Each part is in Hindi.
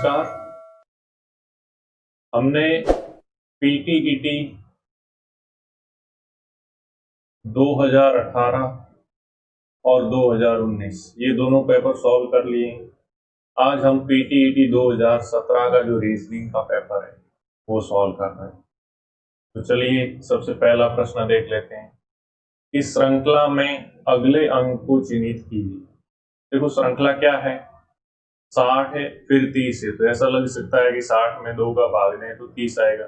नमस्कार। हमने पीटीईटी 2018 और 2019 ये दोनों पेपर सॉल्व कर लिए। आज हम पीटीईटी 2017 का जो रीजनिंग का पेपर है वो सॉल्व कर रहे हैं। तो चलिए सबसे पहला प्रश्न देख लेते हैं। इस श्रृंखला में अगले अंक को चिन्हित कीजिए। देखो श्रृंखला क्या है, 60 है फिर 30 है, तो ऐसा लग सकता है कि 60 में 2 का भाग दें तो 30 आएगा,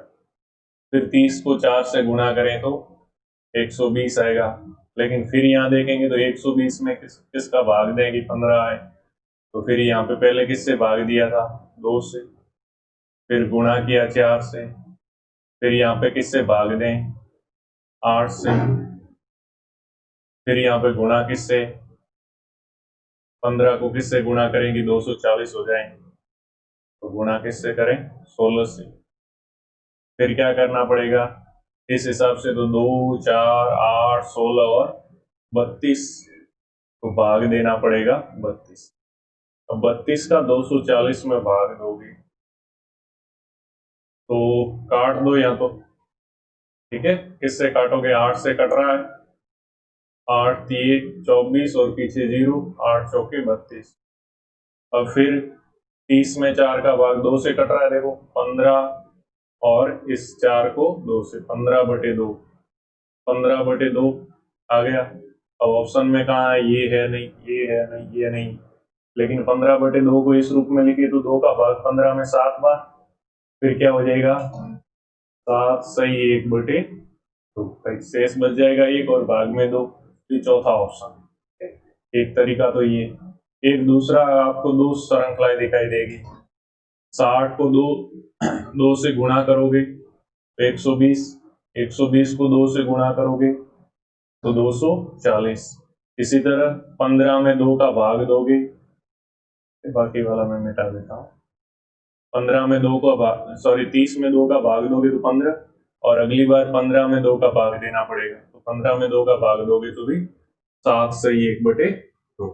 फिर 30 को 4 से गुणा करें तो 120 आएगा। लेकिन फिर यहाँ देखेंगे तो 120 में किसका भाग दें कि 15 आए, तो फिर यहाँ पे पहले किससे भाग दिया था, 2 से, फिर गुणा किया 4 से, फिर यहाँ पे किससे भाग दें, 8 से, फिर यहाँ पे गुणा किससे, 15 को किससे गुणा करेंगे 240 हो जाएंगे, तो गुणा किससे करें 16 से। फिर क्या करना पड़ेगा इस हिसाब से, तो 2 4 8 16 और 32 को भाग देना पड़ेगा 32। अब 32 का 240 में भाग दोगे तो काट दो यहाँ, तो ठीक है, किससे काटोगे, 8 से कट रहा है, 8 3 24 और पीछे 0, 8 चौके 32। अब फिर 30 में 4 का भाग 2 से कट रहा है, देखो 15 और इस 4 को 2 से, 15/2, 15/2 आ गया। अब ऑप्शन में कहा है, ये है नहीं, ये है नहीं, ये नहीं, लेकिन 15/2 को इस रूप में लिखे तो 2 का भाग 15 में 7 बार, फिर क्या हो जाएगा 7 सही 1/2, शेष बच जाएगा 1 और भाग में 2। ये चौथा ऑप्शन। एक तरीका तो ये, एक दूसरा आपको 2 श्रृंखलाएं दिखाई देगी। 60 को 2 से गुणा करोगे तो 120, 120 को 2 से गुणा करोगे तो 240। इसी तरह 15 में 2 का भाग दोगे, बाकी वाला मैं मिटा देता हूँ। 15 में 2 का भाग, सॉरी 30 में 2 का भाग दोगे तो 15, और अगली बार 15 में 2 का भाग देना पड़ेगा, तो 15 में 2 का भाग दोगे तो भी 7 सही 1/2।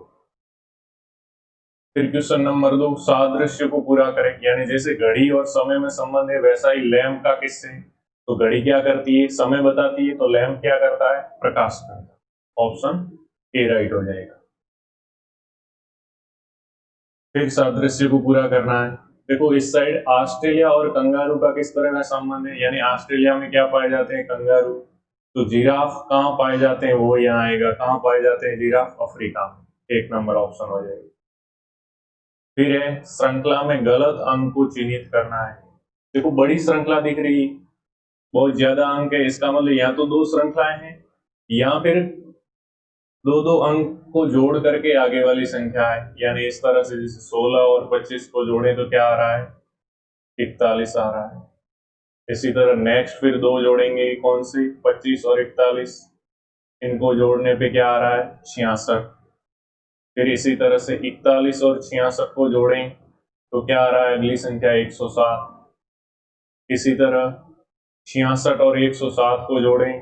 फिर क्वेश्चन नंबर 2, सादृश्य को पूरा करें। यानी जैसे घड़ी और समय में संबंध है वैसा ही लैंप का किससे, तो घड़ी क्या करती है, समय बताती है, तो लैंप क्या करता है, प्रकाश करता है। ऑप्शन ए राइट हो जाएगा। फिर सादृश्य को पूरा करना है। देखो इस साइड ऑस्ट्रेलिया और कंगारू का किस तरह का संबंध है, यानी ऑस्ट्रेलिया में क्या पाए जाते हैं, कंगारू, तो जिराफ कहाँ पाए जाते हैं, वो यहाँ आएगा, कहाँ पाए जाते हैं जिराफ, अफ्रीका में। 1 नंबर ऑप्शन हो जाएगा। फिर है श्रृंखला में गलत अंक को चिन्हित करना है। देखो बड़ी श्रृंखला दिख रही, बहुत ज्यादा अंक है, इसका मतलब यहाँ तो 2 श्रृंखलाएं हैं, यहाँ फिर 2 अंक को जोड़ करके आगे वाली संख्या है। यानी इस तरह से जैसे 16 और 25 को जोड़े तो क्या आ रहा है, 41 आ रहा है। इसी तरह नेक्स्ट फिर 2 जोड़ेंगे, कौन सी, 25 और 41, इनको जोड़ने पे क्या आ रहा है, 66। फिर इसी तरह से 41 और 66 को जोड़ें तो क्या आ रहा है, अगली संख्या 107। इसी तरह 66 और 107 को जोड़ें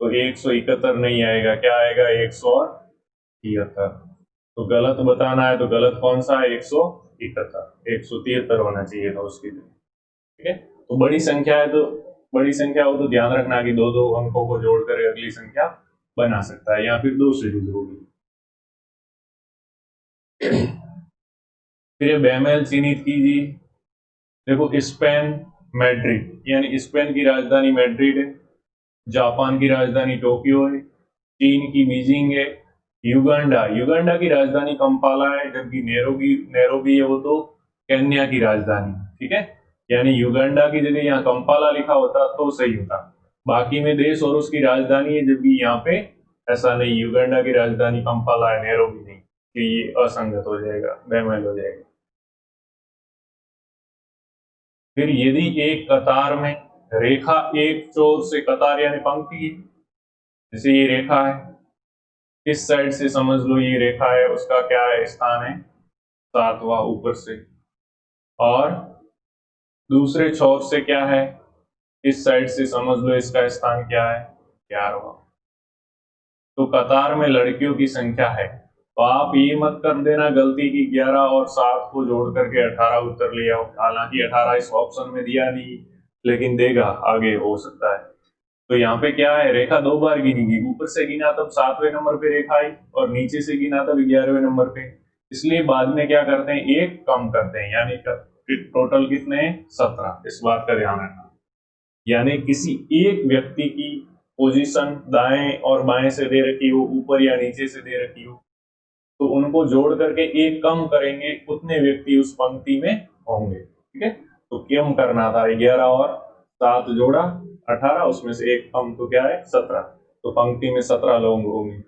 तो 171 नहीं आएगा, क्या आएगा, 173। तो गलत बताना है, तो गलत कौन सा है, 171, 173 होना चाहिए था उसकी जगह। ठीक है, तो बड़ी संख्या है, तो बड़ी संख्या हो तो ध्यान रखना कि 2 अंकों को जोड़कर अगली संख्या बना सकता है, या फिर 2 से भी होगी। फिर बेमेल चिन्हित कीजिए। देखो स्पेन मैड्रिड, यानी स्पेन की राजधानी मैड्रिड है, जापान की राजधानी टोक्यो है, चीन की बीजिंग है, युगांडा की राजधानी कंपाला है, जबकि नैरोबी है वो तो केन्या की राजधानी। ठीक है, यानी युगांडा की जगह यहाँ कंपाला लिखा होता तो सही होता, बाकी में देश और उसकी राजधानी है, जबकि यहाँ पे ऐसा नहीं, युगांडा की राजधानी कंपाला है, नैरोबी नहीं, कि ये असंगत हो जाएगा, बेमेल हो जाएगा। फिर यदि एक कतार में रेखा एक चोर से, कतार यानी पंक्ति है, जैसे ये रेखा है, इस साइड से समझ लो ये रेखा है, उसका क्या है, स्थान है 7वां ऊपर से, और दूसरे छोर से क्या है, इस साइड से समझ लो इसका स्थान क्या है, 11वां। तो कतार में लड़कियों की संख्या है, तो आप ये मत कर देना गलती की 11 और 7 को जोड़ करके 18 उत्तर ले आओ। हालांकि 18 इस ऑप्शन में दिया नहीं, लेकिन देगा, आगे हो सकता है। तो यहाँ पे क्या है, रेखा 2 बार गिनी गई, ऊपर से गिना तब 7वें नंबर पे रेखा आई और नीचे से गिना तब 11वें नंबर पे। इसलिए बाद में क्या करते हैं, एक कम करते हैं, यानी टोटल कितने हैं, 17। इस बात का ध्यान रखना। यानी किसी एक व्यक्ति की पोजीशन दाएं और बाएं से दे रखी हो, ऊपर या नीचे से दे रखी हो, तो उनको जोड़ करके एक कम करेंगे, उतने व्यक्ति उस पंक्ति में होंगे। ठीक है, तो कम करना था, 11 और 7 जोड़ा 18, उसमें से एक कम, तो क्या है 17। तो पंक्ति में 17 लोग होंगे।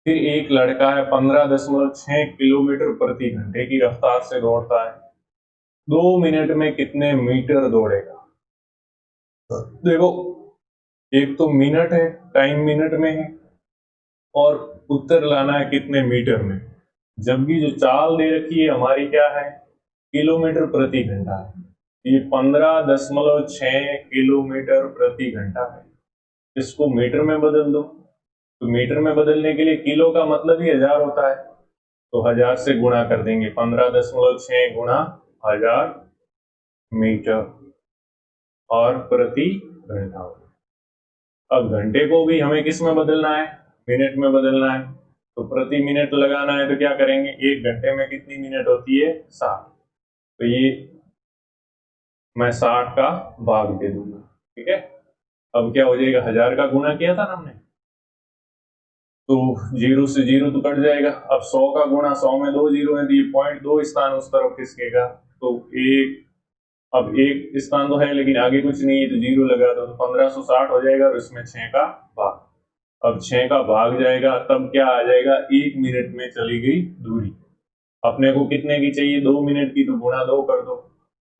फिर एक लड़का है 15.6 किलोमीटर प्रति घंटे की रफ्तार से दौड़ता है, 2 मिनट में कितने मीटर दौड़ेगा। देखो, एक तो मिनट है, टाइम मिनट में है, और उत्तर लाना है कितने मीटर में। जबकि जो चाल दे रखी है हमारी क्या है, किलोमीटर प्रति घंटा है। ये 15.6 किलोमीटर प्रति घंटा है। इसको मीटर में बदल दो, तो मीटर में बदलने के लिए किलो का मतलब ही 1000 होता है, तो 1000 से गुणा कर देंगे, 15.6 गुणा 1000 मीटर और प्रति घंटा। अब घंटे को भी हमें किस में बदलना है, मिनट में बदलना है, तो प्रति मिनट लगाना है। तो क्या करेंगे, एक घंटे में कितनी मिनट होती है, 60। तो ये मैं 60 का भाग दे दूंगा। ठीक है, अब क्या हो जाएगा, 1000 का गुणा किया था ना हमने, तो 0 से 0 तो कट जाएगा। अब 100 का गुणा, 100 में 2 जीरो है, तो ये 0.2 स्थान उस तरफ खिसकेगा, तो एक, अब एक स्थान तो है लेकिन आगे कुछ नहीं है, तो 0 लगा दो, तो 1560 हो जाएगा, और इसमें 6 का भाग। अब 6 का भाग जाएगा, तब क्या आ जाएगा, 1 मिनट में चली गई दूरी। अपने को कितने की चाहिए, 2 मिनट की, तो गुणा 2 कर दो,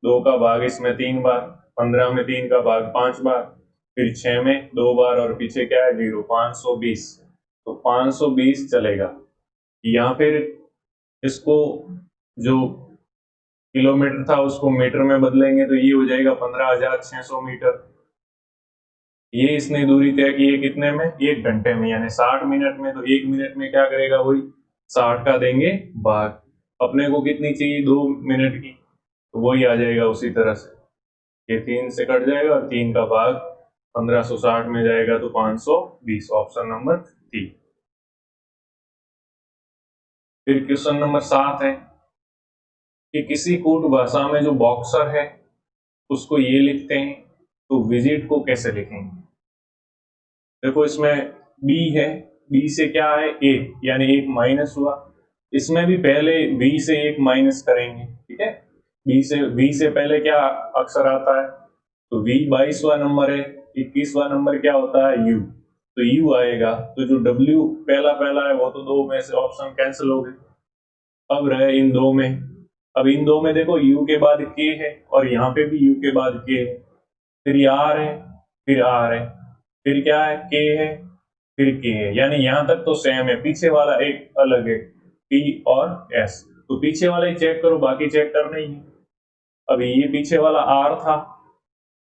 2 का भाग इसमें 3 बार, 15 में 3 का भाग 5 बार, फिर 6 में 2 बार, और पीछे क्या है 0, 520। तो 520 चलेगा। यहाँ फिर इसको जो किलोमीटर था उसको मीटर में बदलेंगे, तो ये हो जाएगा 15,600 मीटर। ये इसने दूरी तय की है कितने में, 1 घंटे में, यानी 60 मिनट में। तो 1 मिनट में क्या करेगा, वही 60 का देंगे भाग। अपने को कितनी चाहिए, 2 मिनट की, तो वही आ जाएगा उसी तरह से, ये 3 से कट जाएगा और 3 का भाग 1560 में जाएगा, तो 520, ऑप्शन नंबर 3। फिर क्वेश्चन नंबर 7 है कि किसी कूट भाषा में जो बॉक्सर है उसको ये लिखते हैं, तो विजिट को कैसे लिखेंगे। देखो, इसमें बी है, बी से क्या है, एक, यानी एक माइनस हुआ। इसमें भी पहले बी से एक माइनस करेंगे। ठीक है, बी से पहले क्या अक्षर आता है, तो वी 22वां नंबर है, 21वां नंबर क्या होता है, यू, तो यू आएगा। तो जो डब्ल्यू पहला पहला है वो तो 2 में से ऑप्शन कैंसिल हो गए। अब रहे इन 2 में, अब इन 2 में देखो यू के बाद के है, और यहाँ पे भी यू के बाद के है, फिर आर है, फिर आर है, फिर क्या है, के है, फिर के है, यानी यहाँ तक तो सेम है, पीछे वाला एक अलग है, टी और एस। तो पीछे वाला ही चेक करो, बाकी चेक करना ही है। अभी ये पीछे वाला आर था,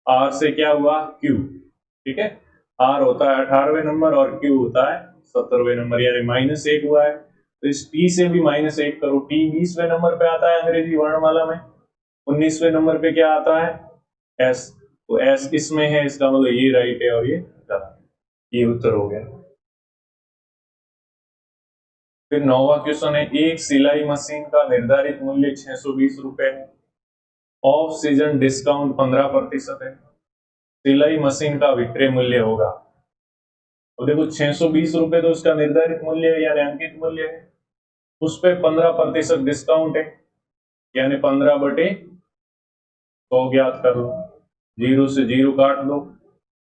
आर से क्या हुआ, क्यू। ठीक है, आर होता है 18वें नंबर और क्यू होता है 17वें नंबर, यानी -1 हुआ है। तो इस टी से भी -1 करो, टी 20वें नंबर पे आता है अंग्रेजी वर्णमाला में, 19वें नंबर पे क्या आता है, एस। तो एस इसमें है, इसका मतलब ये राइट है और ये गलत, ये उत्तर हो गया। फिर 9वां क्वेश्चन है, एक सिलाई मशीन का निर्धारित मूल्य 620 रुपए है, ऑफ सीजन डिस्काउंट 15% है, सिलाई मशीन का विक्रय मूल्य होगा। तो देखो 620 रुपए तो इसका निर्धारित मूल्य है, यानी अंकित मूल्य है, उस पे 15% डिस्काउंट है, यानी 15/100 ज्ञात कर लो, 0 से 0 काट दो,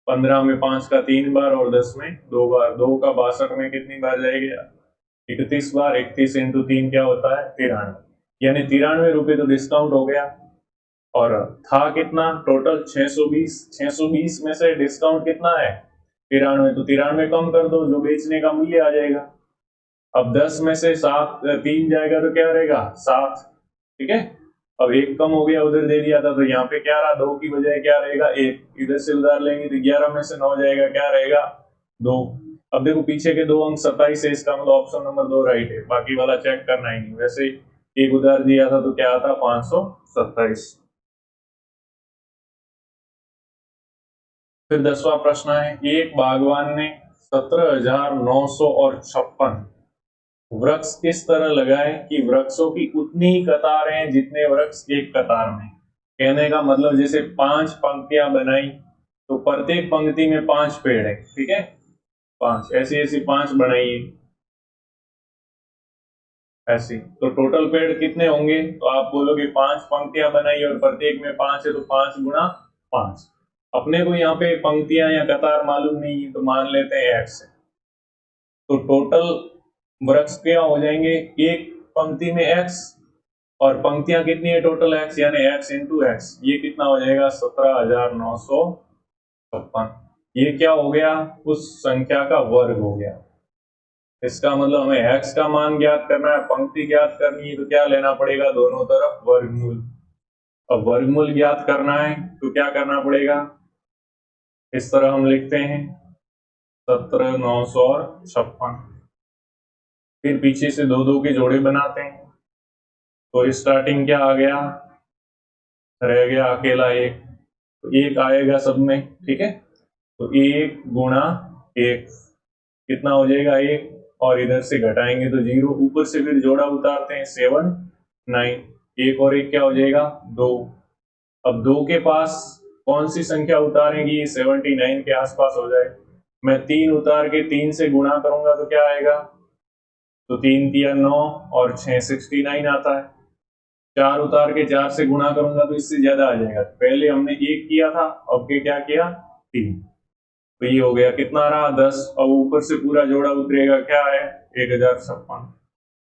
15 में 5 का 3 बार और 10 में 2 बार, 2 का 62 में कितनी बार जाएगा, 31 बार, 31 इंटू 3 क्या होता है, 93, यानी 93 रुपए तो डिस्काउंट हो गया। और था कितना टोटल 620 में से डिस्काउंट कितना है 93, तो 93 कम कर दो, जो बेचने का मूल्य आ जाएगा। अब 10 में से 3 जाएगा तो क्या रहेगा, 7। ठीक है, अब एक कम हो गया, उधर दे दिया था, तो यहाँ पे क्या रहा, 2 की बजाय क्या रहेगा, 1, इधर से उधार लेंगे तो 11 में से 9 जाएगा, क्या रहेगा, 2। अब देखो पीछे के 2 अंक 27 है, इसका मतलब ऑप्शन नंबर 2 राइट है, बाकी वाला चेक करना ही नहीं। वैसे एक उधार दिया था तो क्या आता 527। फिर 10वां प्रश्न है, एक बागवान ने 17,956 वृक्ष किस तरह लगाए कि वृक्षों की उतनी ही कतारें हैं जितने वृक्ष एक कतार में। कहने का मतलब जैसे 5 पंक्तियां बनाई तो प्रत्येक पंक्ति में 5 पेड़ है, ठीक है, 5 ऐसी ऐसी 5 बनाइए ऐसी, तो टोटल पेड़ कितने होंगे, तो आप बोलोगे 5 पंक्तियां बनाई और प्रत्येक में 5 है तो 5 गुणा 5। अपने को यहाँ पे पंक्तियां या कतार मालूम नहीं है तो मान लेते हैं x है, तो टोटल वृक्ष क्या हो जाएंगे, एक पंक्ति में x और पंक्तियां कितनी है टोटल x, यानी x इंटू x, ये कितना हो जाएगा 17,956। ये क्या हो गया, उस संख्या का वर्ग हो गया। इसका मतलब हमें x का मान ज्ञात करना है, पंक्ति ज्ञात करनी है, तो क्या लेना पड़ेगा, दोनों तरफ वर्गमूल। अब वर्गमूल ज्ञात करना है तो क्या करना पड़ेगा, इस तरह हम लिखते हैं 17,956, फिर पीछे से 2 2 के जोड़े बनाते हैं, तो स्टार्टिंग क्या आ गया, रह गया अकेला एक, तो एक आएगा सब में, ठीक है, तो 1 गुणा 1 कितना हो जाएगा 1, और इधर से घटाएंगे तो 0, ऊपर से फिर जोड़ा उतारते हैं 7 9, 1 और 1 क्या हो जाएगा 2। अब 2 के पास कौन सी संख्या उतारेंगी, 79 के आसपास हो जाए। मैं 3 उतार के 3 से गुणा करूंगा तो क्या आएगा, तो 3 3 9 और 6 69 आता है। 4 उतार के 4 से गुणा करूंगा तो इससे ज्यादा आ जाएगा, पहले हमने 1 किया था, अब के क्या किया 3, तो ये हो गया कितना रहा 10, अब ऊपर से पूरा जोड़ा उतरेगा क्या है 1056।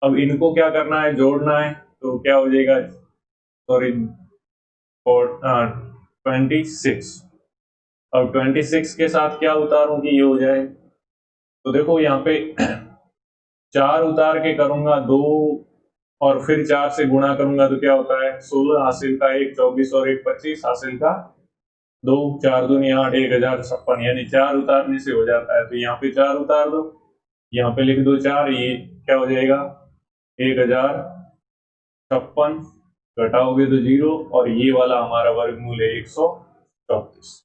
अब इनको क्या करना है, जोड़ना है, तो क्या हो जाएगा, सॉरी 26। अब 26 के साथ क्या उतारूं कि ये हो जाए, तो देखो यहाँ पे 4 उतार के करूंगा 2 और फिर 4 से गुणा करूंगा तो क्या होता है 16, हासिल का 1 24 और 1 25, हासिल का 2 4 दूनी 8 1056, यानी 4 उतारने से हो जाता है। तो यहाँ पे 4 उतार दो, यहाँ पे लिख दो 4, ये क्या हो जाएगा 1056, घटाओगे तो 0, और ये वाला हमारा वर्गमूल है 134,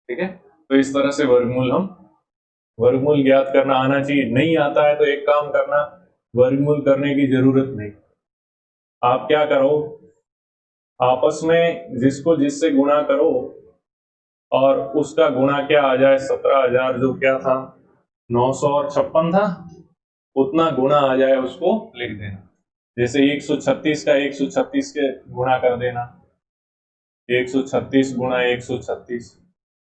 ठीक है। तो इस तरह से वर्गमूल ज्ञात करना आना चाहिए। नहीं आता है तो एक काम करना, वर्गमूल करने की जरूरत नहीं, आप क्या करो, आपस में जिसको जिससे गुणा करो और उसका गुणा क्या आ जाए 17,000 जो क्या था 956 था, उतना गुणा आ जाए उसको लिख देना। जैसे 136 का 136 के गुणा कर देना, 136 गुणा 136,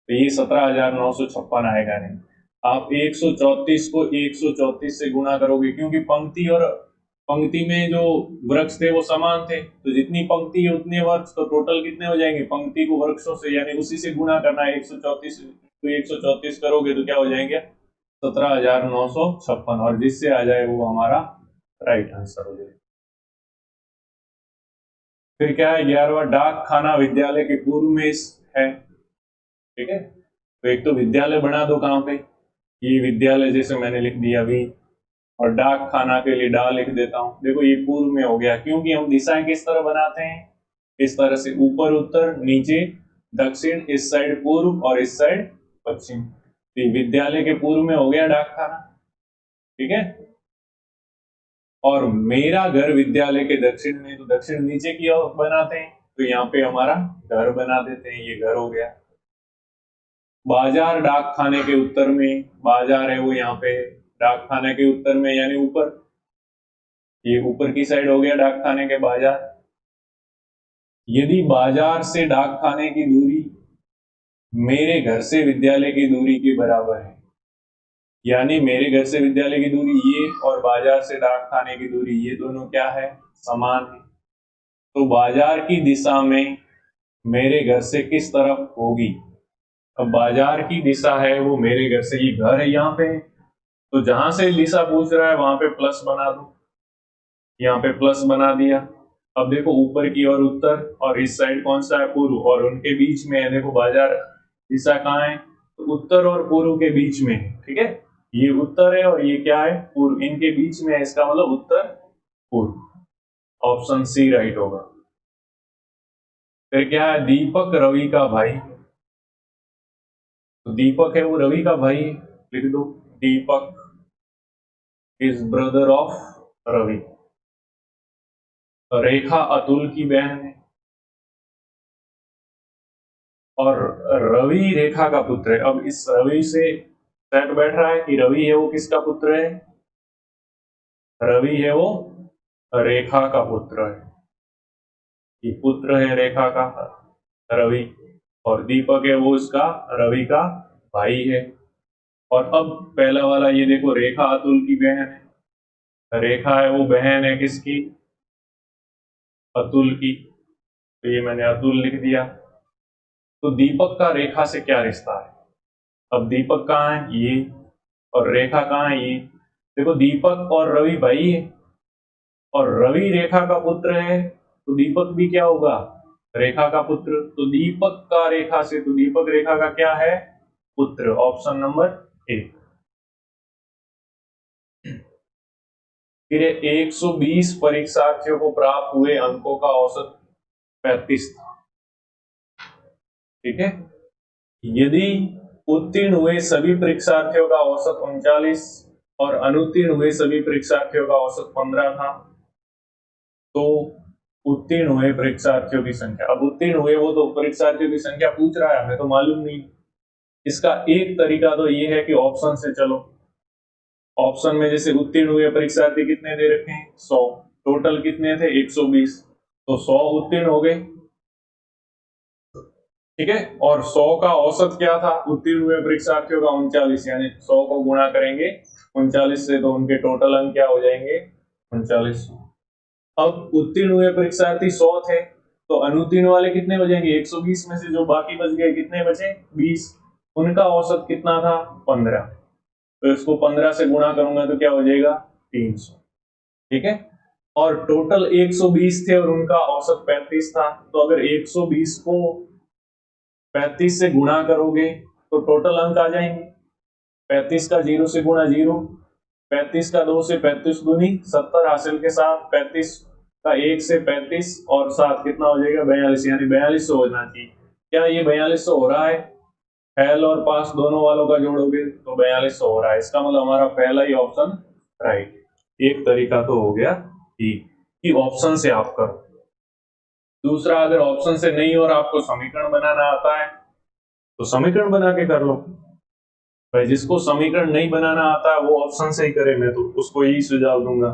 तो ये 17,956 आएगा नहीं। आप 134 को 134 से गुणा करोगे, क्योंकि पंक्ति में जो वृक्ष थे वो समान थे, तो जितनी पंक्ति है उतने वृक्ष, तो टोटल कितने हो जाएंगे पंक्ति को वृक्षों से, यानी उसी से गुणा करना है 134, तो 134 करोगे तो क्या हो जाएंगे 17,956, और जिससे आ जाए वो हमारा राइट आंसर हो जाएगा। फिर क्या है 11वां, डाक खाना विद्यालय के पूर्व में है, ठीक है, तो एक तो विद्यालय बना दो कहाँ पे, ये विद्यालय जैसे मैंने लिख दिया अभी, और डाक खाना के लिए डा लिख देता हूं। देखो ये पूर्व में हो गया, क्योंकि हम दिशाएं किस तरह बनाते हैं, इस तरह से, ऊपर उत्तर नीचे दक्षिण, इस साइड पूर्व और इस साइड पश्चिम। तो विद्यालय के पूर्व में हो गया डाक खाना, ठीक है, और मेरा घर विद्यालय के दक्षिण में, तो दक्षिण नीचे की ओर बनाते हैं, तो यहाँ पे हमारा घर बना देते हैं, ये घर हो गया। बाजार डाक खाने के उत्तर में, बाजार है वो यहाँ पे डाक खाने के उत्तर में, यानी ऊपर, ये ऊपर की साइड हो गया डाक खाने के बाजार। यदि बाजार से डाक खाने की दूरी मेरे घर से विद्यालय की दूरी के बराबर है, यानी मेरे घर से विद्यालय की दूरी ये और बाजार से डाक खाने की दूरी ये दोनों क्या है समान है, तो बाजार की दिशा में मेरे घर से किस तरफ होगी। अब बाजार की दिशा है वो मेरे घर से, ये घर है यहाँ पे, तो जहां से दिशा पूछ रहा है वहां पे प्लस बना दो, यहाँ पे प्लस बना दिया। अब देखो ऊपर की ओर उत्तर और इस साइड कौन सा है पूर्व, और उनके बीच में है देखो बाजार दिशा कहाँ है तो उत्तर और पूर्व के बीच में है, ठीक है, ये उत्तर है और ये क्या है, पूर्व, इनके बीच में है, इसका मतलब उत्तर पूर्व, ऑप्शन सी राइट होगा। फिर क्या है, दीपक रवि का भाई, तो दीपक है वो रवि का भाई है, लिख दो दीपक इज ब्रदर ऑफ रवि। रेखा अतुल की बहन है और रवि रेखा का पुत्र है। अब इस रवि से सेट बैठ रहा है कि रवि है वो किसका पुत्र है, रवि है वो रेखा का पुत्र है, ये पुत्र है रेखा का रवि, और दीपक है वो इसका रवि का भाई है। और अब पहला वाला ये देखो, रेखा अतुल की बहन है, रेखा है वो बहन है किसकी, अतुल की, तो ये मैंने अतुल लिख दिया। तो दीपक का रेखा से क्या रिश्ता है, अब दीपक कहाँ है, ये, और रेखा कहाँ है, ये। देखो दीपक और रवि भाई है और रवि रेखा का पुत्र है, तो दीपक भी क्या होगा, रेखा का पुत्र, तो दीपक का रेखा से, तो दीपक रेखा का क्या है, पुत्र, ऑप्शन नंबर ए। फिर 120 परीक्षार्थियों को प्राप्त हुए अंकों का औसत 35 था, ठीक है। यदि उत्तीर्ण हुए सभी परीक्षार्थियों का औसत 39 और अनुत्तीर्ण हुए सभी परीक्षार्थियों का औसत 15 था, तो उत्तीर्ण हुए परीक्षार्थियों की संख्या, अब उत्तीर्ण हुए वो तो परीक्षार्थियों की संख्या पूछ रहा है, हमें तो मालूम नहीं। इसका एक तरीका तो ये है कि ऑप्शन से चलो, ऑप्शन में जैसे उत्तीर्ण हुए परीक्षार्थी कितने दे रखे हैं, 100, टोटल कितने थे 120, तो 100 उत्तीर्ण हो गए, ठीक है, और 100 का औसत क्या था उत्तीर्ण हुए परीक्षार्थियों का 39, यानी 100 को गुणा करेंगे 39 से, तो उनके टोटल अंक क्या हो जाएंगे 39। अब उत्तीर्ण हुए परीक्षार्थी 100 थे, तो अनुत्तीर्ण वाले कितने हो जाएंगे 120 में से जो बाकी बच गए कितने बचे 20, उनका औसत कितना था 15, तो इसको 15 से गुणा करूंगा तो क्या हो जाएगा 300, ठीक है। और टोटल 120 थे और उनका औसत 35 था, तो अगर 120 को 35 से गुणा करोगे तो टोटल अंक आ जाएंगे, 35 का 0 से गुणा 0, 35 का 2 से 35 दूनी 70 हासिल के साथ, 35 का 1 से 35 और 7 कितना हो जाएगा 42, यानी 4200 होना चाहिए। क्या ये 4200 हो रहा है, फेल और पास दोनों वालों का जोड़ोगे तो 4200 हो रहा है, इसका मतलब हमारा पहला ही ऑप्शन राइट। एक तरीका तो हो गया कि ऑप्शन से आप करो। दूसरा, अगर ऑप्शन से नहीं और आपको समीकरण बनाना आता है तो समीकरण बना के कर लो। भाई जिसको समीकरण नहीं बनाना आता है वो ऑप्शन से ही करे, मैं तो उसको यही सुझाव दूंगा।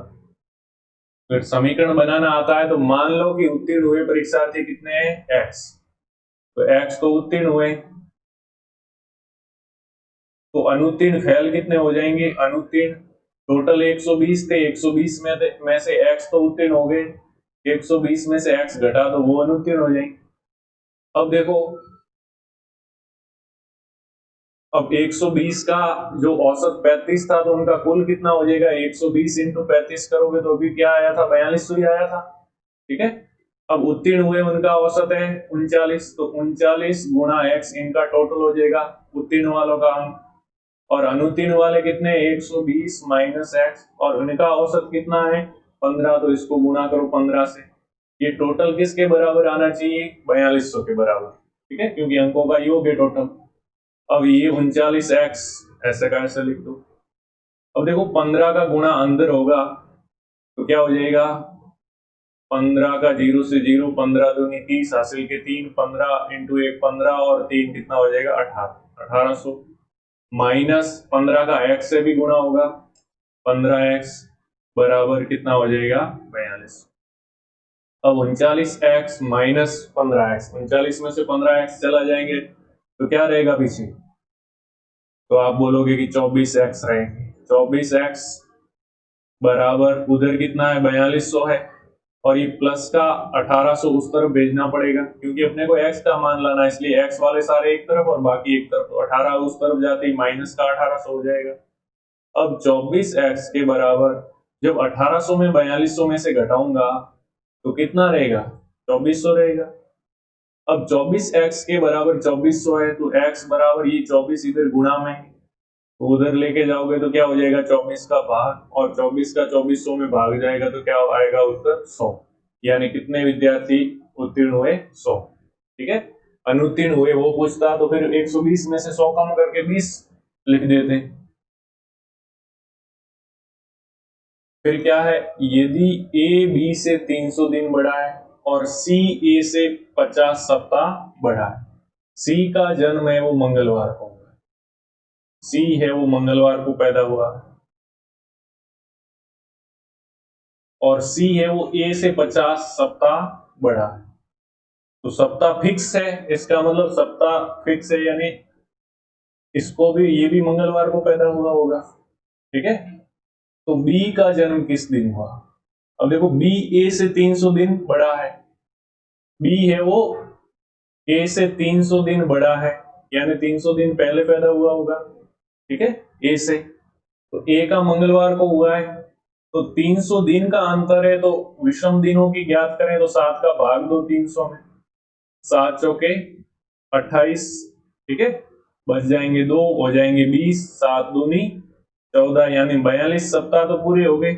अगर समीकरण बनाना आता है तो मान लो कि उत्तीर्ण हुए परीक्षार्थी कितने हैं x, तो x तो उत्तीर्ण हुए, तो अनुत्तीर्ण फेल कितने हो जाएंगे, अनुत्तीर्ण टोटल 120 थे, 120 में से x तो उत्तीर्ण हो गए, 120 में से x घटा तो वो अनुत्तीर्ण हो जाएंगे। अब देखो, अब 120 का जो औसत 35 था तो उनका कुल कितना हो जाएगा, 120 इंटू 35 करोगे तो अभी क्या आया था 4200 ही आया था, ठीक है। अब उत्तीर्ण हुए उनका औसत है 39, तो 39 गुणा x इनका टोटल हो जाएगा उत्तीर्ण वालों का अंक, और अनुत्तीर्ण वाले कितने 120 माइनस x, और उनका औसत कितना है 15, तो इसको गुणा करो 15 से, ये टोटल किसके बराबर आना चाहिए 4200 के बराबर, ठीक है, क्योंकि अंकों का योग है टोटल। अब ये 39x ऐसे का ऐसे लिख दो। अब देखो 15 का गुणा अंदर होगा तो क्या हो जाएगा, 15 का 0 से 0, 15 दूनी 30 हासिल के 3, 15 इंटू 1 15 और 3 कितना हो जाएगा 1800, माइनस 15 का x से भी गुणा होगा, 15x बराबर कितना हो जाएगा 42। अब 39x माइनस 15x, 39 में से 15x चला जाएंगे तो क्या रहेगा पीछे, तो आप बोलोगे कि 24x रहेंगे, 24x बराबर उधर कितना है 4200 है, और ये प्लस का 1800 उस तरफ भेजना पड़ेगा क्योंकि अपने को x का मान लाना है, इसलिए x वाले सारे एक तरफ और बाकी एक तरफ, तो 18 उस तरफ जाते ही माइनस का 1800 हो जाएगा। अब 24x के बराबर जब 1800 में 4200 में से घटाऊंगा तो कितना रहेगा 2400 रहेगा। अब 24x के बराबर 2400 है, तो x बराबर ये 24 इधर गुणा में है, तो उधर लेके जाओगे तो क्या हो जाएगा 24 का भाग, और 24 का 2400 में भाग जाएगा तो क्या आएगा उत्तर 100। यानी कितने विद्यार्थी उत्तीर्ण हुए? 100। ठीक है, अनुत्तीर्ण हुए वो पूछता तो फिर 120 में से 100 कम करके 20 लिख देते। फिर क्या है, यदि a b से 300 दिन बड़ा है और c a से 50 सप्ताह बड़ा है, c का जन्म है वो मंगलवार को हुआ, c है वो मंगलवार को पैदा हुआ, और c है वो a से 50 सप्ताह बड़ा है। तो सप्ताह फिक्स है, इसका मतलब सप्ताह फिक्स है, यानी इसको भी, ये भी मंगलवार को पैदा हुआ होगा। ठीक है, तो b का जन्म किस दिन हुआ? अब देखो b a से 300 दिन बड़ा है, b है वो a से 300 दिन बड़ा है, यानी 300 दिन पहले पैदा हुआ होगा। ठीक है, a से, तो a का मंगलवार को हुआ है, तो 300 दिन का अंतर है, तो विषम दिनों की ज्ञात करें तो 7 का भाग दो 300 में, 7 चौके 28। ठीक है, बच जाएंगे 2, हो जाएंगे 20, 7 दूनी 14, यानी 42 सप्ताह तो पूरे हो गए,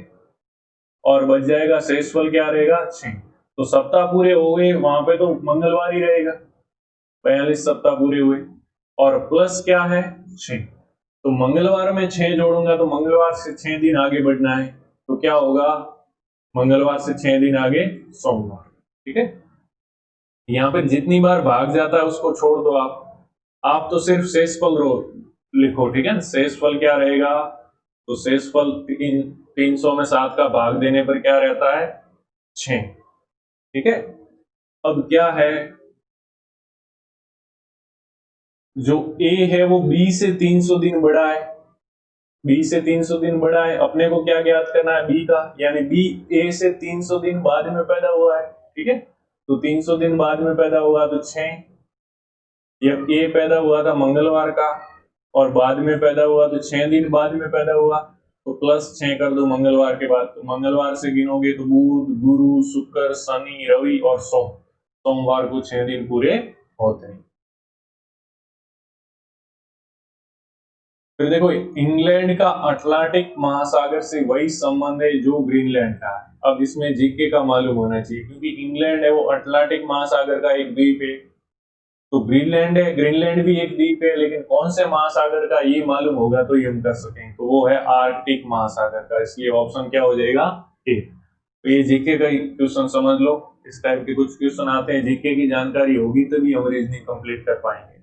और बच जाएगा शेषफल क्या रहेगा 6। तो सप्ताह पूरे हो गए, वहां पे तो मंगलवार ही रहेगा, 42 सप्ताह पूरे हुए, और प्लस क्या है 6, तो मंगलवार में 6 जोड़ूंगा तो मंगलवार से 6 दिन आगे बढ़ना है, तो क्या होगा, मंगलवार से 6 दिन आगे सोमवार। ठीक है, यहाँ पे जितनी बार भाग जाता है उसको छोड़ दो आप तो सिर्फ शेषफल लिखो। ठीक है, शेषफल क्या रहेगा, तो शेषफल 300 में 7 का भाग देने पर क्या रहता है 6। ठीक है, अब क्या है, जो a है वो b से 300 दिन बड़ा है, b से 300 दिन बड़ा है, अपने को क्या ज्ञात करना है b का, यानी b a से 300 दिन बाद में पैदा हुआ है। ठीक है, तो 300 दिन बाद में पैदा हुआ तो 6, जब a पैदा हुआ था मंगलवार का और बाद में पैदा हुआ तो 6 दिन बाद में पैदा हुआ, तो प्लस 6 कर दो मंगलवार के बाद, तो मंगलवार से गिनोगे तो बुध, गुरु, शुक्र, शनि, रवि और सोमवार को 6 दिन पूरे होते हैं। फिर देखो, इंग्लैंड का अटलांटिक महासागर से वही संबंध है जो ग्रीनलैंड का है। अब इसमें जीके का मालूम होना चाहिए, क्योंकि इंग्लैंड है वो अटलांटिक महासागर का एक द्वीप है, तो ग्रीनलैंड है, ग्रीनलैंड भी एक द्वीप है, लेकिन कौन से महासागर का ये मालूम होगा तो ये हम कर सकें, तो वो है आर्कटिक महासागर का, इसलिए ऑप्शन क्या हो जाएगा ए। तो ये जीके का क्वेश्चन समझ लो, इस टाइप के कुछ क्वेश्चन आते हैं, जीके की जानकारी होगी तभी हम रीजनिंग कंप्लीट कर पाएंगे।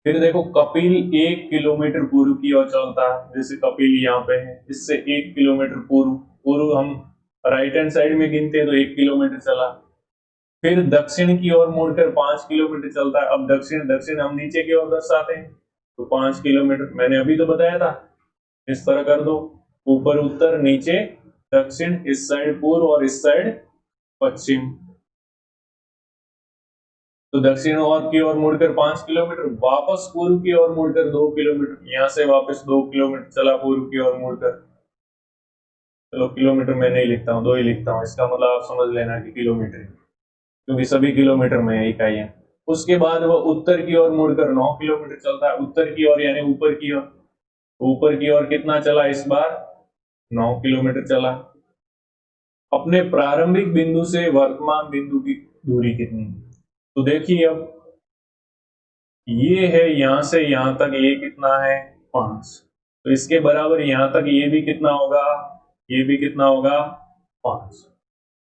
फिर देखो, कपिल 1 किलोमीटर पूर्व की ओर चलता है, जैसे कपिल यहाँ पे है, इससे 1 किलोमीटर पूर्व हम राइट हैंड साइड में गिनते हैं तो 1 किलोमीटर चला, फिर दक्षिण की ओर मुड़कर 5 किलोमीटर चलता है। अब दक्षिण हम नीचे की ओर दर्शाते हैं, तो 5 किलोमीटर मैंने अभी तो बताया था, इस तरह कर दो, ऊपर उत्तर, नीचे दक्षिण, इस साइड पूर्व और इस साइड पश्चिम, तो दक्षिण की ओर मुड़कर 5 किलोमीटर, वापस पूर्व की ओर मुड़कर 2 किलोमीटर, यहां से वापस 2 किलोमीटर चला पूर्व की ओर मुड़कर, चलो किलोमीटर मैं नहीं लिखता हूँ, 2 ही लिखता हूँ, इसका मतलब आप समझ लेना कि किलोमीटर, क्योंकि सभी किलोमीटर में इकाई है। उसके बाद वह उत्तर की ओर मुड़कर 9 किलोमीटर चलता है, उत्तर की ओर यानी ऊपर की ओर कितना चला इस बार, 9 किलोमीटर चला। अपने प्रारंभिक बिंदु से वर्तमान बिंदु की दूरी कितनी है, तो देखिए, अब ये है यहां से यहां तक, ये कितना है 5, तो इसके बराबर यहां तक ये भी कितना होगा, ये भी कितना होगा 5,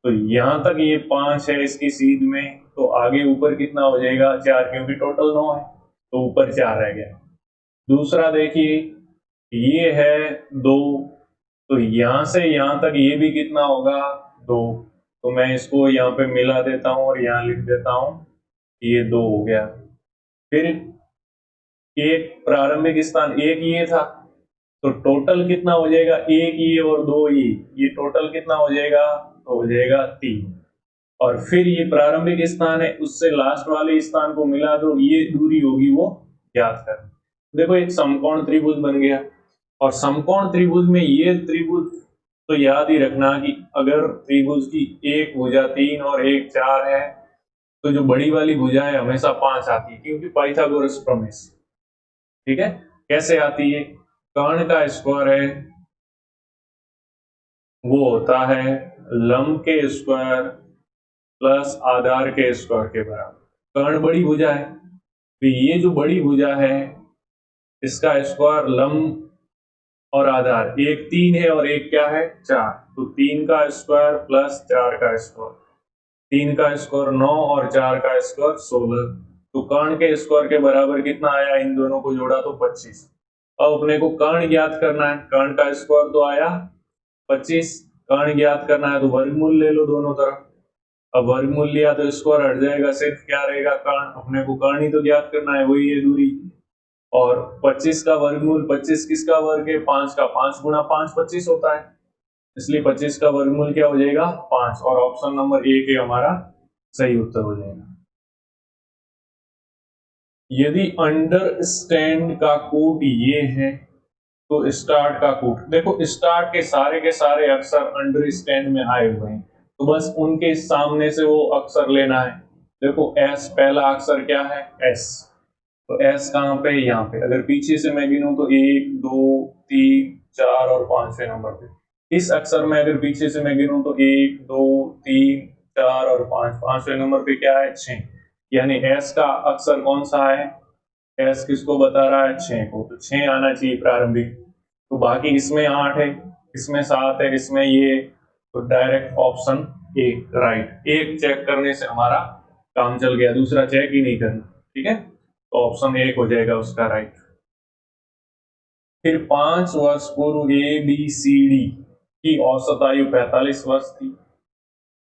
तो यहां तक ये 5 है इसकी सीध में, तो आगे ऊपर कितना हो जाएगा 4, क्योंकि टोटल 9 है, तो ऊपर 4 रह गया। दूसरा देखिए, ये है 2, तो यहां से यहां तक ये भी कितना होगा 2, तो मैं इसको यहाँ पे मिला देता हूं और यहाँ लिख देता हूं, ये 2 हो गया। फिर एक प्रारंभिक स्थान 1 ये था, तो टोटल कितना हो जाएगा, 1 ये और 2 ये टोटल कितना हो जाएगा, तो हो जाएगा 3, और फिर ये प्रारंभिक स्थान है, उससे लास्ट वाले स्थान को मिला दो, ये दूरी होगी वो ज्ञात कर। देखो, एक समकोण त्रिभुज बन गया, और समकोण त्रिभुज में ये त्रिभुज तो याद ही रखना कि अगर त्रिभुज की एक भुजा 3 और एक 4 है, तो जो बड़ी वाली भुजा है हमेशा 5 आती है, क्योंकि पाइथागोरस प्रमेय। ठीक है, कैसे आती है? कर्ण का स्क्वायर है वो होता है लंब के स्क्वायर प्लस आधार के स्क्वायर के बराबर। कर्ण बड़ी भुजा है, तो ये जो बड़ी भुजा है इसका स्क्वायर लंब और आधार, एक 3 है और एक क्या है 4, तो 3 का स्क्वायर प्लस 4 का स्क्वायर, 3 का स्क्वायर 9 और 4 का स्क्वायर 16। तो कर्ण के स्क्वायर के बराबर कितना आया? इन दोनों को जोड़ा तो 25। अब अपने को कर्ण ज्ञात करना है, कर्ण का स्क्वायर तो आया 25, कर्ण ज्ञात करना है तो वर्गमूल ले लो दोनों तरफ। अब वर्गमूल लिया तो स्क्वायर हट जाएगा, सिर्फ क्या रहेगा कर्ण। अपने को कर्ण ही तो ज्ञात करना है, वही है दूरी। और 25 का वर्गमूल, 25 किसका वर्ग है? 5 का, 5 गुणा 5 25 होता है, इसलिए 25 का वर्गमूल क्या हो जाएगा? 5। और ऑप्शन नंबर ए के हमारा सही उत्तर हो जाएगा। यदि अंडरस्टैंड का कोड ये है तो स्टार्ट का कोड देखो, स्टार्ट के सारे अक्षर अंडरस्टैंड में आए हुए हैं, तो बस उनके सामने से वो अक्षर लेना है। देखो एस पहला अक्षर क्या है? एस, तो एस कहाँ पे? यहाँ पे। अगर पीछे से मैं गिनूं तो 1 2 3 4 और 5वें नंबर पे। इस अक्षर में अगर पीछे से मैं गिनूं तो 1 2 3 4 और 5, 5वें नंबर पे क्या है? 6। यानी एस का अक्षर कौन सा है? एस किसको बता रहा है? 6 को, तो 6 आना चाहिए प्रारंभिक। तो बाकी इसमें 8 है, इसमें 7 है, इसमें ये, तो डायरेक्ट ऑप्शन ए राइट। एक चेक करने से हमारा काम चल गया, दूसरा चेक ही नहीं करना। ठीक है, तो ऑप्शन ए हो जाएगा उसका राइट। फिर 5 वर्ष पूर्व ए बी सी डी की औसत आयु 45 वर्ष थी।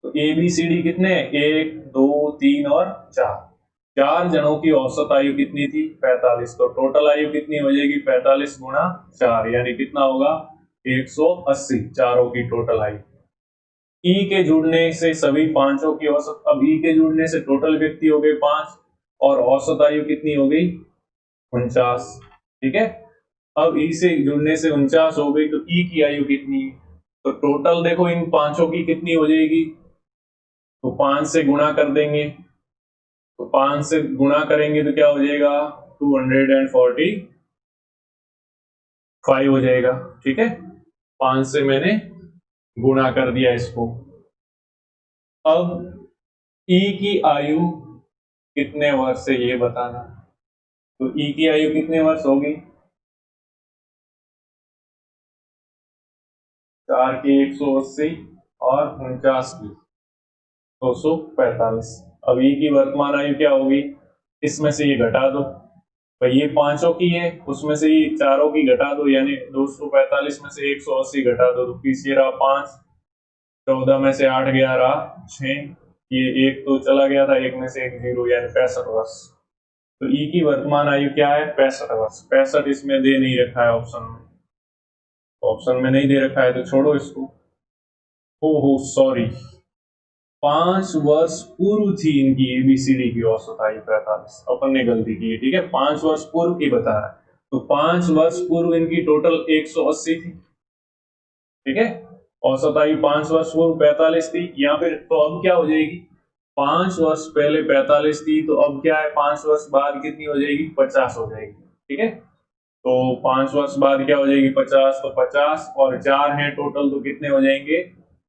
तो ए बी सी डी कितने? 1 2 3 और 4, 4 जनों की औसत आयु कितनी थी? 45। तो टोटल आयु कितनी हो जाएगी? 45 गुणा 4, यानी कितना होगा? 180 चारों की टोटल आयु। ई के जुड़ने से सभी पांचों की औसत, अब ई के जुड़ने से टोटल व्यक्ति हो गए 5 और औसत आयु कितनी हो गई? 49। ठीक है, अब ई से जुड़ने से 49 हो गई, तो ई की आयु कितनी है? तो टोटल देखो इन पांचों की कितनी हो जाएगी? तो 5 से गुणा कर देंगे, तो 5 से गुणा करेंगे तो क्या हो जाएगा? 245 हो जाएगा। ठीक है, 5 से मैंने गुणा कर दिया इसको। अब ई की आयु कितने वर्ष है ये बताना। तो ई की आयु कितने वर्ष होगी? 4 की 180 और 49 की 245। अब ई की वर्तमान आयु क्या होगी? इसमें से ये घटा दो, भाई ये पांचों की है, उसमें से ये चारों की घटा दो, यानी 245 में से 180 घटा दो, तो पीछे रहा 5, 14 में से 8 गया रहा 6, ये एक तो चला गया था, एक में से एक 0, यानी 65 वर्ष। तो ई की वर्तमान आयु क्या है? 65 वर्ष। 65 इसमें दे नहीं रखा है ऑप्शन में, ऑप्शन में नहीं दे रखा है तो छोड़ो इसको। ओहो सॉरी, 5 वर्ष पूर्व थी इनकी एबीसीडी की औसत आयु 45, अपन ने गलती की है। ठीक है, 5 वर्ष पूर्व की बता रहा है, तो 5 वर्ष पूर्व इनकी टोटल 180 थी। ठीक है, औसत आयु 5 वर्ष पूर्व 45 थी, या फिर तो अब क्या हो जाएगी? 5 वर्ष पहले 45 थी, तो अब क्या है? 5 वर्ष बाद कितनी हो जाएगी? 50 हो जाएगी। ठीक है, तो 5 वर्ष बाद क्या हो जाएगी? 50, तो 50 और 4 है टोटल, तो कितने हो जाएंगे?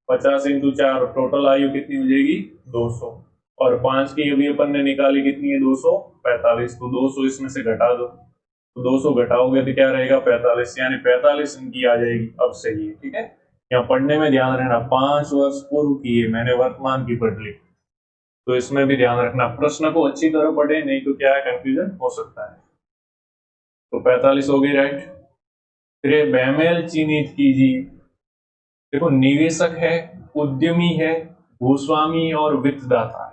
50 इंटू 4, टोटल आयु कितनी हो जाएगी? 200। और 5 की अभी अपन ने निकाली कितनी है? 245, तो 200 इसमें से घटा दो, तो 200 घटाओगे तो क्या रहेगा? 45, यानी 45 इनकी आ जाएगी। अब सही है। ठीक है, यहाँ पढ़ने में ध्यान रखना, 5 वर्ष पूर्व की है, मैंने वर्तमान की पढ़ ली, तो इसमें भी ध्यान रखना, प्रश्न को अच्छी तरह पढ़े, नहीं तो क्या है कंफ्यूजन हो सकता है। तो 45 हो गई राइट। फिर बैमेल चिन्हित कीजिए। देखो निवेशक है, उद्यमी है, भूस्वामी और वित्तदाता है।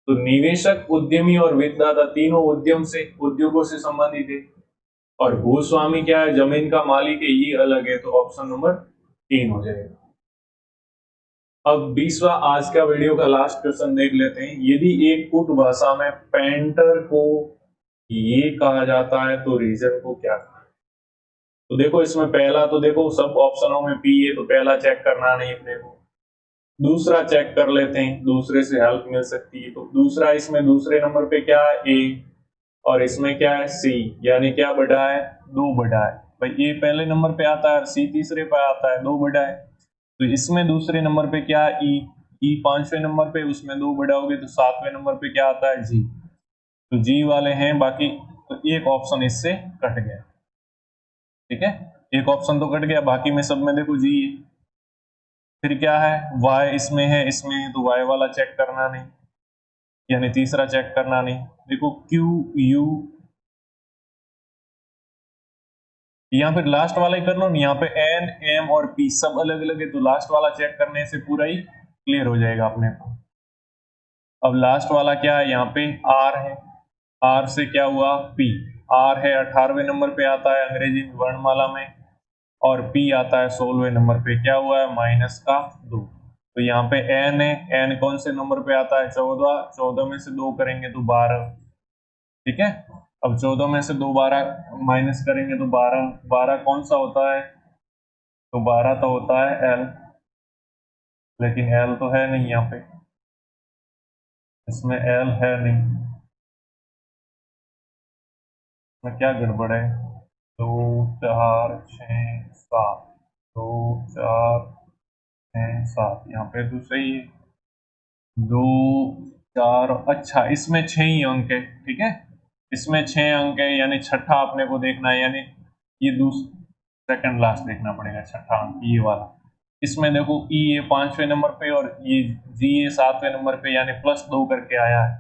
तो निवेशक, उद्यमी और वित्तदाता तीनों उद्यम से, उद्योगों से संबंधित है। और भूस्वामी क्या है? जमीन का मालिक है, ये अलग है, तो ऑप्शन नंबर 3 हो जाएगा। अब 20वां आज का वीडियो का लास्ट क्वेश्चन देख लेते हैं। यदि एक कुट भाषा में पेंटर को ये कहा जाता है तो रीजन को क्या कहा? तो देखो इसमें पहला, तो देखो सब ऑप्शनों में पी है, तो पहला चेक करना नहीं अपने को। दूसरा चेक कर लेते हैं, दूसरे से हेल्प मिल सकती है। तो दूसरा, इसमें दूसरे नंबर पे क्या है, ए, और इसमें क्या है, सी, यानी क्या बढ़ा है, 2 बढ़ा है। भाई ए पहले नंबर पे आता है, सी तीसरे पे आता है, 2 बढ़ा है। तो इसमें दूसरे नंबर पे क्या है, ई 5वें नंबर पे, उसमें 2 बढ़ाओगे तो 7वें नंबर पे क्या आता है, जी। तो जी वाले हैं बाकी, तो एक ऑप्शन इससे कट गया। ठीक है, एक ऑप्शन तो कट गया, बाकी में सब में देखो जी है। फिर क्या है, y इसमें है, इसमें है, तो y वाला चेक करना नहीं, यानी तीसरा चेक करना नहीं। देखो Q U, यहाँ पे लास्ट वाला ही कर लो, यहाँ पे N M और P सब अलग अलग है, तो लास्ट वाला चेक करने से पूरा ही क्लियर हो जाएगा अपने को। अब लास्ट वाला क्या है, यहाँ पे R है, R से क्या हुआ, P, R है 18वें नंबर पे आता है अंग्रेजी वर्णमाला में, और P आता है 16वें नंबर पे, क्या हुआ है, -2। तो यहाँ पे N है, N कौन से नंबर पे आता है, 14, 14 में से 2 करेंगे तो 12। ठीक है, अब 14 में से 2 12 माइनस करेंगे तो 12, 12 कौन सा होता है, तो 12 तो होता है L, लेकिन L तो है नहीं यहाँ पे, इसमें L है नहीं, इसमें क्या गड़बड़ है, 2 4 6 7, 2 4 6 7, यहाँ पे तो सही है, 2 4, अच्छा इसमें 6 ही अंक है। ठीक है, इसमें 6 अंक है, यानी छठा अपने को देखना है, यानी ये सेकंड लास्ट देखना पड़ेगा, छठा अंक ये वाला। इसमें देखो ई ये 5वें नंबर पे और ये जी ये 7वें नंबर पे, यानी +2 करके आया है,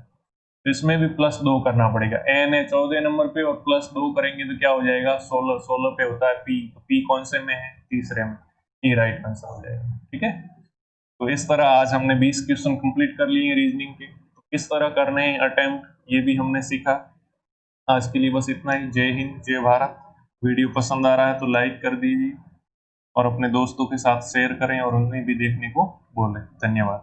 तो इसमें भी +2 करना पड़ेगा। एन है 14 नंबर पे और +2 करेंगे तो क्या हो जाएगा, 16, 16 पे होता है पी, तो पी कौन से में है, तीसरे में, ये राइट आंसर हो जाएगा। ठीक है, तो इस तरह आज हमने 20 क्वेश्चन कंप्लीट कर लिए रीजनिंग के, तो किस तरह करने हैं अटेम्प्ट ये भी हमने सीखा। आज के लिए बस इतना ही। जय हिंद, जय भारत। वीडियो पसंद आ रहा है तो लाइक कर दीजिए और अपने दोस्तों के साथ शेयर करें और उन्हें भी देखने को बोलें। धन्यवाद।